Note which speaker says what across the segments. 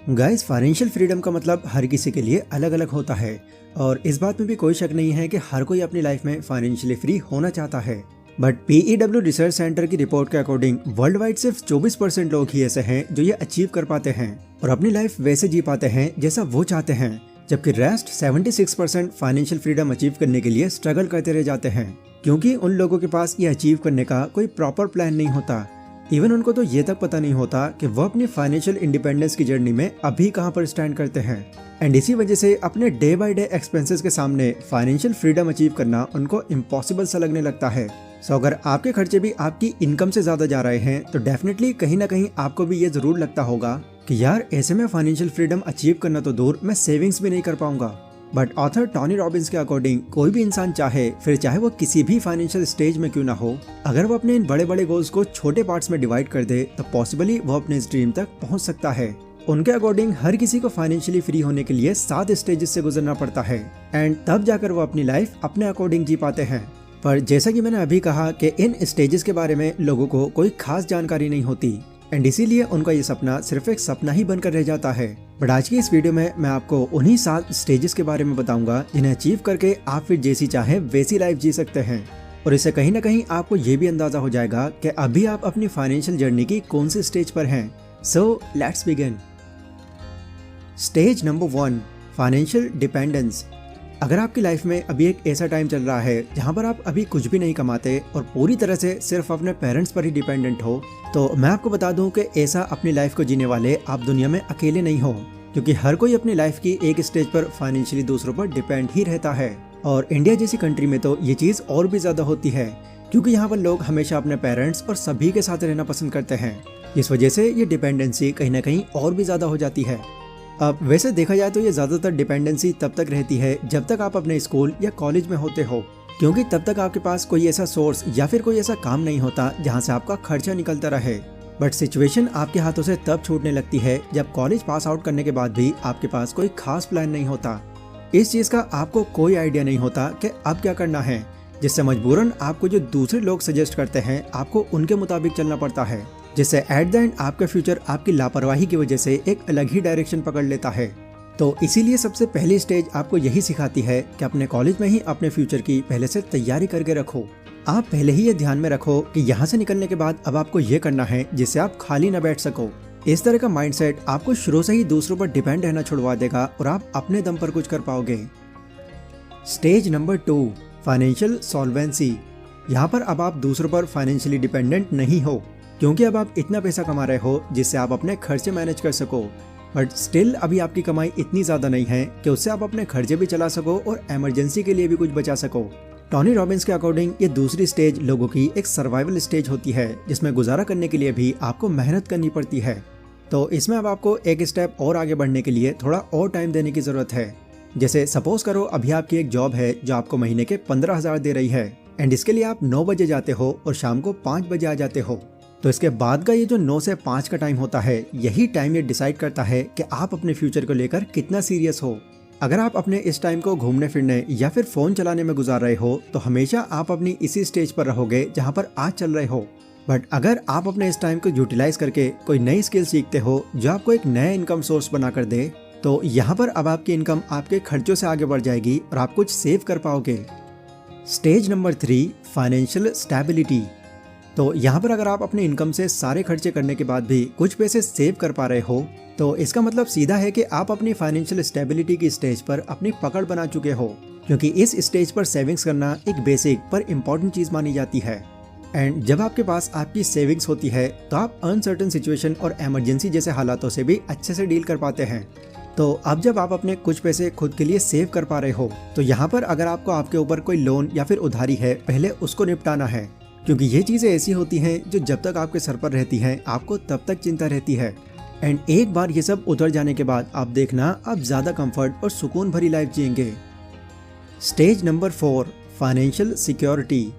Speaker 1: Guys, financial freedom का मतलब हर किसी के लिए अलग अलग होता है और इस बात में भी कोई शक नहीं है कि हर कोई अपनी लाइफ में फाइनेंशियली फ्री होना चाहता है। बट PEW रिसर्च सेंटर की रिपोर्ट के अकॉर्डिंग वर्ल्ड वाइड सिर्फ 24% लोग ही ऐसे हैं जो ये अचीव कर पाते हैं और अपनी लाइफ वैसे जी पाते हैं जैसा वो चाहते हैं, जबकि रेस्ट 76% फाइनेंशियल फ्रीडम अचीव करने के लिए स्ट्रगल करते रह जाते हैं क्योंकि उन लोगों के पास ये अचीव करने का कोई प्रॉपर प्लान नहीं होता। इवन उनको तो ये तक पता नहीं होता कि वो अपनी फाइनेंशियल इंडिपेंडेंस की जर्नी में अभी कहाँ पर स्टैंड करते हैं। एंड इसी वजह से अपने डे बाय डे एक्सपेंसेस के सामने फाइनेंशियल फ्रीडम अचीव करना उनको इम्पॉसिबल सा लगने लगता है। सो अगर आपके खर्चे भी आपकी इनकम से ज्यादा जा रहे हैं तो डेफिनेटली कहीं ना कहीं आपको भी ये जरूर लगता होगा कि यार ऐसे में फाइनेंशियल फ्रीडम अचीव करना तो दूर, मैं सेविंग्स भी नहीं कर पाऊंगा। बट ऑथर टॉनी रॉबिन्स के अकॉर्डिंग कोई भी इंसान फिर चाहे वो किसी भी फाइनेंशियल स्टेज में क्यों ना हो, अगर वो अपने इन बड़े बड़े गोल्स को छोटे पार्ट्स में डिवाइड कर दे तो पॉसिबली वो अपने इस ड्रीम तक पहुंच सकता है। उनके अकॉर्डिंग हर किसी को फाइनेंशियली फ्री होने के लिए 7 स्टेजेस से गुजरना पड़ता है एंड तब जाकर वो अपनी लाइफ अपने अकॉर्डिंग जी पाते हैं। पर जैसा कि मैंने अभी कहा कि इन स्टेजेस के बारे में लोगों को कोई खास जानकारी नहीं होती एंड इसीलिए उनका ये सपना सिर्फ एक सपना ही बनकर रह जाता है। बट आज की इस वीडियो में मैं आपको उन्हीं 7 स्टेजेस के बारे में बताऊंगा जिन्हें अचीव करके आप फिर जैसी चाहे वैसी लाइफ जी सकते हैं और इससे कहीं ना कहीं आपको ये भी अंदाजा हो जाएगा कि अभी आप अपनी फाइनेंशियल जर्नी की कौन सी स्टेज पर हैं। So let's begin. Stage number 1, financial dependence. अगर आपकी लाइफ में अभी एक ऐसा टाइम चल रहा है जहां पर आप अभी कुछ भी नहीं कमाते और पूरी तरह से सिर्फ अपने पेरेंट्स पर ही डिपेंडेंट हो, तो मैं आपको बता दूं कि ऐसा अपनी लाइफ को जीने वाले आप दुनिया में अकेले नहीं हो, क्योंकि हर कोई अपनी लाइफ की एक स्टेज पर फाइनेंशियली दूसरों पर डिपेंड ही रहता है। और इंडिया जैसी कंट्री में तो ये चीज़ और भी ज़्यादा होती है क्योंकि यहाँ पर लोग हमेशा अपने पेरेंट्स और सभी के साथ रहना पसंद करते हैं। इस वजह से ये डिपेंडेंसी कहीं ना कहीं और भी ज़्यादा हो जाती है। अब वैसे देखा जाए तो ये ज़्यादातर डिपेंडेंसी तब तक रहती है जब तक आप अपने स्कूल या कॉलेज में होते हो, क्योंकि तब तक आपके पास कोई ऐसा सोर्स या फिर कोई ऐसा काम नहीं होता जहाँ से आपका खर्चा निकलता रहे। बट सिचुएशन आपके हाथों से तब छूटने लगती है जब कॉलेज पास आउट करने के बाद भी आपके पास कोई खास प्लान नहीं होता। इस चीज़ का आपको कोई आइडिया नहीं होता कि अब क्या करना है, जिससे मजबूरन आपको जो दूसरे लोग सजेस्ट करते हैं आपको उनके मुताबिक चलना पड़ता है, जिससे एट द एंड आपका फ्यूचर आपकी लापरवाही की वजह से एक अलग ही डायरेक्शन पकड़ लेता है। तो इसीलिए सबसे पहली स्टेज आपको यही सिखाती है कि अपने कॉलेज में ही अपने फ्यूचर की पहले से तैयारी करके रखो। आप पहले ही ये ध्यान में रखो कि यहाँ से निकलने के बाद अब आपको ये करना है जिससे आप खाली न बैठ सको। इस तरह का माइंडसेट आपको शुरू से ही दूसरों पर डिपेंड रहना छुड़वा देगा और आप अपने दम पर कुछ कर पाओगे। Stage number 2, financial solvency. यहाँ पर अब आप दूसरों पर फाइनेंशियली डिपेंडेंट नहीं हो, क्योंकि अब आप इतना पैसा कमा रहे हो जिससे आप अपने खर्चे मैनेज कर सको। बट स्टिल अभी आपकी कमाई इतनी ज़्यादा नहीं है कि उससे आप अपने खर्चे भी चला सको और इमरजेंसी के लिए भी कुछ बचा सको। टॉनी रॉबिन्स के अकॉर्डिंग ये दूसरी स्टेज लोगों की एक सर्वाइवल स्टेज होती है जिसमें गुजारा करने के लिए भी आपको मेहनत करनी पड़ती है। तो इसमें अब आपको एक स्टेप और आगे बढ़ने के लिए थोड़ा और टाइम देने की ज़रूरत है। जैसे सपोज करो अभी आपकी एक जॉब है जो आपको महीने के 15,000 दे रही है एंड इसके लिए आप 9 बजे जाते हो और शाम को 5 बजे आ जाते हो। तो इसके बाद का ये जो 9 से 5 का टाइम होता है, यही टाइम ये डिसाइड करता है कि आप अपने फ्यूचर को लेकर कितना सीरियस हो। अगर आप अपने इस टाइम को घूमने फिरने या फिर फोन चलाने में गुजार रहे हो तो हमेशा आप अपनी इसी स्टेज पर रहोगे जहाँ पर आज चल रहे हो। बट अगर आप अपने इस टाइम को यूटिलाइज करके कोई नई स्किल सीखते हो जो आपको एक नया इनकम सोर्स बना कर दे, तो यहाँ पर अब आपकी इनकम आपके खर्चों से आगे बढ़ जाएगी और आप कुछ सेव कर पाओगे। Stage number 3, financial stability. तो यहाँ पर अगर आप अपने इनकम से सारे खर्चे करने के बाद भी कुछ पैसे सेव कर पा रहे हो तो इसका मतलब सीधा है कि आप अपनी फाइनेंशियल स्टेबिलिटी की स्टेज पर अपनी पकड़ बना चुके हो, क्योंकि इस स्टेज पर सेविंग्स करना एक बेसिक पर इम्पोर्टेंट चीज़ मानी जाती है। एंड जब आपके पास आपकी सेविंग्स होती है तो आप अनसर्टन सिचुएशन और इमरजेंसी जैसे हालातों से भी अच्छे से डील कर पाते हैं। तो अब जब आप अपने कुछ पैसे खुद के लिए सेव कर पा रहे हो तो यहाँ पर अगर आपको आपके ऊपर कोई लोन या फिर उधारी है, पहले उसको निपटाना है, क्योंकि ये चीज़ें ऐसी होती हैं जो जब तक आपके सर पर रहती हैं आपको तब तक चिंता रहती है। एंड एक बार ये सब उतर जाने के बाद आप देखना आप ज़्यादा कंफर्ट और सुकून भरी लाइफ जिएंगे। Stage number 4, financial security.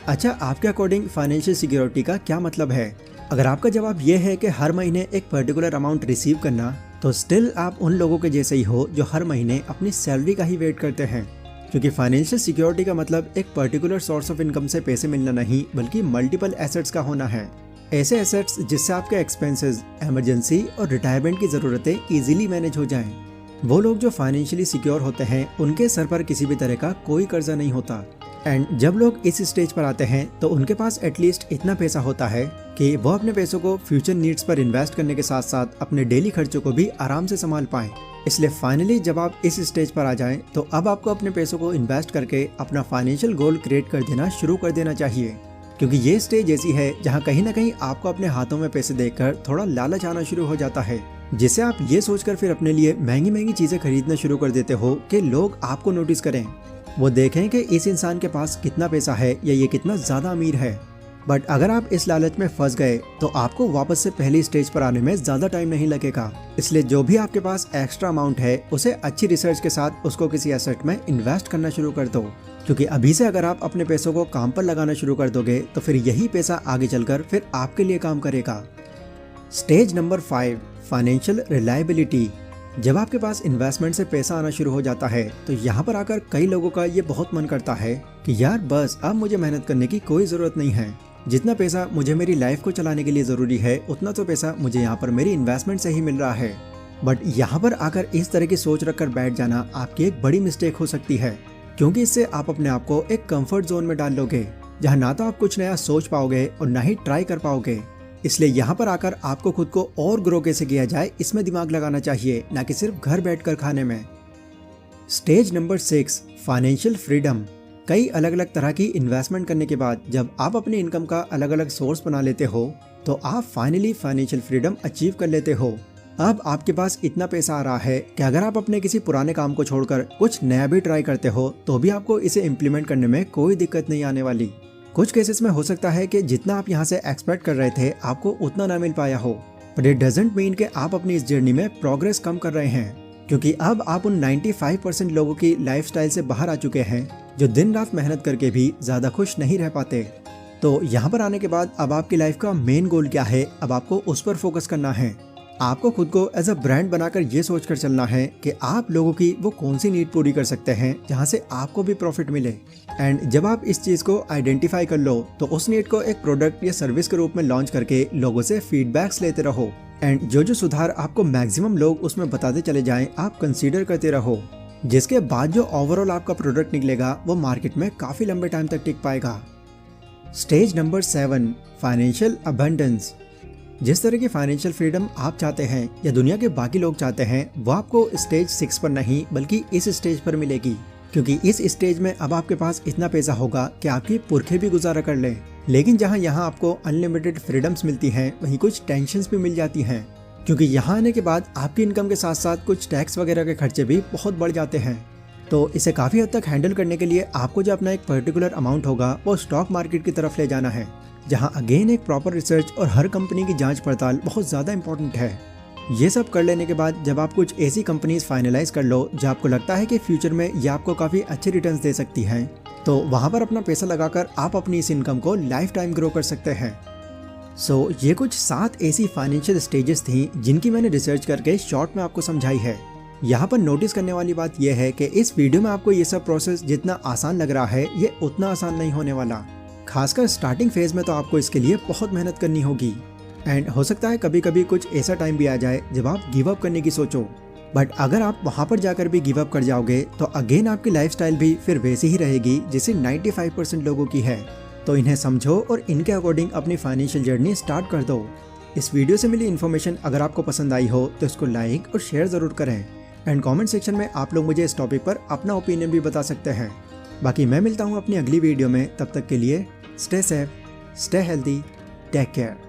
Speaker 1: अच्छा, आपके अकॉर्डिंग फाइनेंशियल सिक्योरिटी का क्या मतलब है? अगर आपका जवाब ये है कि हर महीने एक पर्टिकुलर अमाउंट रिसीव करना, तो स्टिल आप उन लोगों के जैसे ही हो जो हर महीने अपनी सैलरी का ही वेट करते हैं, क्योंकि फाइनेंशियल सिक्योरिटी का मतलब एक पर्टिकुलर सोर्स ऑफ इनकम से पैसे मिलना नहीं बल्कि मल्टीपल एसेट्स का होना है। ऐसे एसेट्स जिससे आपके एक्सपेंसेस, इमरजेंसी और रिटायरमेंट की ज़रूरतें इजीली मैनेज हो जाएं। वो लोग जो फाइनेंशियली सिक्योर होते हैं उनके सर पर किसी भी तरह का कोई कर्जा नहीं होता। एंड जब लोग इस स्टेज पर आते हैं तो उनके पास एटलीस्ट इतना पैसा होता है कि वो अपने पैसों को फ्यूचर नीड्स पर इन्वेस्ट करने के साथ साथ अपने डेली खर्चों को भी आराम से संभाल पाएं। इसलिए फाइनली जब आप इस स्टेज पर आ जाएं तो अब आपको अपने पैसों को इन्वेस्ट करके अपना फाइनेंशियल गोल क्रिएट कर देना शुरू कर देना चाहिए, क्योंकि ये स्टेज ऐसी है जहाँ कहीं ना कहीं आपको अपने हाथों में पैसे देखकर थोड़ा लालच आना शुरू हो जाता है, जिससे आप ये सोचकर फिर अपने लिए महंगी महंगी चीजें खरीदना शुरू कर देते हो कि लोग आपको नोटिस करें, वो देखें कि इस इंसान के पास कितना पैसा है या ये कितना ज्यादा अमीर है। बट अगर आप इस लालच में फंस गए तो आपको वापस से पहली स्टेज पर आने में ज्यादा टाइम नहीं लगेगा। इसलिए जो भी आपके पास एक्स्ट्रा अमाउंट है उसे अच्छी रिसर्च के साथ उसको किसी एसेट में इन्वेस्ट करना शुरू कर दो, क्योंकि अभी से अगर आप अपने पैसों को काम पर लगाना शुरू कर दोगे तो फिर यही पैसा आगे चलकर फिर आपके लिए काम करेगा। Stage number 5, financial reliability. जब आपके पास इन्वेस्टमेंट से पैसा आना शुरू हो जाता है तो यहाँ पर आकर कई लोगों का ये बहुत मन करता है कि यार बस अब मुझे मेहनत करने की कोई ज़रूरत नहीं है, जितना पैसा मुझे मेरी लाइफ को चलाने के लिए ज़रूरी है उतना तो पैसा मुझे यहाँ पर मेरी इन्वेस्टमेंट से ही मिल रहा है। बट यहाँ पर आकर इस तरह की सोच रखकर बैठ जाना आपकी एक बड़ी मिस्टेक हो सकती है, क्योंकि इससे आप अपने आप को एक कंफर्ट जोन में डाल लोगे जहाँ ना तो आप कुछ नया सोच पाओगे और ना ही ट्राई कर पाओगे। इसलिए यहाँ पर आकर आपको खुद को और ग्रो कैसे किया जाए इसमें दिमाग लगाना चाहिए, ना कि सिर्फ घर बैठकर खाने में। Stage number 6, financial freedom. कई अलग अलग तरह की इन्वेस्टमेंट करने के बाद जब आप अपनी इनकम का अलग अलग सोर्स बना लेते हो तो आप फाइनली फाइनेंशियल फ्रीडम अचीव कर लेते हो। अब आपके पास इतना पैसा आ रहा है कि अगर आप अपने किसी पुराने काम को छोड़कर कुछ नया भी ट्राई करते हो तो भी आपको इसे इम्प्लीमेंट करने में कोई दिक्कत नहीं आने वाली। कुछ केसेस में हो सकता है कि जितना आप यहाँ से एक्सपेक्ट कर रहे थे आपको उतना ना मिल पाया हो, बट इट डजंट मीन कि आप अपनी इस जर्नी में प्रोग्रेस कम कर रहे हैं, क्योंकि अब आप उन 95% लोगों की लाइफस्टाइल से बाहर आ चुके हैं जो दिन रात मेहनत करके भी ज़्यादा खुश नहीं रह पाते। तो यहाँ पर आने के बाद अब आपकी लाइफ का मेन गोल क्या है, अब आपको उस पर फोकस करना है। आपको खुद को एज अ ब्रांड बनाकर ये सोचकर चलना है कि आप लोगों की वो कौन सी नीड पूरी कर सकते हैं जहाँ से आपको भी प्रॉफिट मिले। एंड जब आप इस चीज़ को आइडेंटिफाई कर लो तो उस नीड को एक प्रोडक्ट या सर्विस के रूप में लॉन्च करके लोगों से फीडबैक्स लेते रहो। एंड जो सुधार आपको मैक्सिमम लोग उसमें बताते चले जाएं आप कंसीडर करते रहो, जिसके बाद जो ओवरऑल आपका प्रोडक्ट निकलेगा वो मार्केट में काफ़ी लंबे टाइम तक टिक पाएगा। Stage number 7, financial abundance. जिस तरह की फाइनेंशियल फ्रीडम आप चाहते हैं या दुनिया के बाकी लोग चाहते हैं वो आपको स्टेज 6 पर नहीं बल्कि इस स्टेज पर मिलेगी, क्योंकि इस स्टेज में अब आपके पास इतना पैसा होगा कि आपके पुरखे भी गुजारा कर लें। लेकिन जहां यहाँ आपको अनलिमिटेड फ्रीडम्स मिलती हैं वहीं कुछ टेंशन्स भी मिल जाती हैं, क्योंकि यहाँ आने के बाद आपकी इनकम के साथ साथ कुछ टैक्स वगैरह के खर्चे भी बहुत बढ़ जाते हैं। तो इसे काफ़ी हद तक हैंडल करने के लिए आपको जो अपना एक पर्टिकुलर अमाउंट होगा वो स्टॉक मार्केट की तरफ ले जाना है, जहां अगेन एक प्रॉपर रिसर्च और हर कंपनी की जांच पड़ताल बहुत ज़्यादा इंपॉर्टेंट है। ये सब कर लेने के बाद जब आप कुछ ऐसी कंपनीज फाइनलाइज कर लो जो आपको लगता है कि फ्यूचर में ये आपको काफ़ी अच्छे रिटर्न्स दे सकती हैं, तो वहाँ पर अपना पैसा लगाकर आप अपनी इस इनकम को लाइफ टाइम ग्रो कर सकते हैं। सो ये कुछ 7 ऐसी फाइनेंशियल स्टेजेस थी जिनकी मैंने रिसर्च करके शॉर्ट में आपको समझाई है। यहाँ पर नोटिस करने वाली बात यह है कि इस वीडियो में आपको ये सब प्रोसेस जितना आसान लग रहा है ये उतना आसान नहीं होने वाला। खासकर स्टार्टिंग फेज में तो आपको इसके लिए बहुत मेहनत करनी होगी। एंड हो सकता है कभी कभी कुछ ऐसा टाइम भी आ जाए जब आप गिव अप करने की सोचो, बट अगर आप वहाँ पर जाकर भी गिव अप कर जाओगे तो अगेन आपकी लाइफस्टाइल भी फिर वैसी ही रहेगी जैसे 95% लोगों की है। तो इन्हें समझो और इनके अकॉर्डिंग अपनी फाइनेंशियल जर्नी स्टार्ट कर दो। इस वीडियो से मिली इन्फॉर्मेशन अगर आपको पसंद आई हो तो इसको लाइक और शेयर ज़रूर करें। एंड कमेंट सेक्शन में आप लोग मुझे इस टॉपिक पर अपना ओपिनियन भी बता सकते हैं। बाकी मैं मिलता हूँ अपनी अगली वीडियो में, तब तक के लिए stay safe, stay healthy, take care.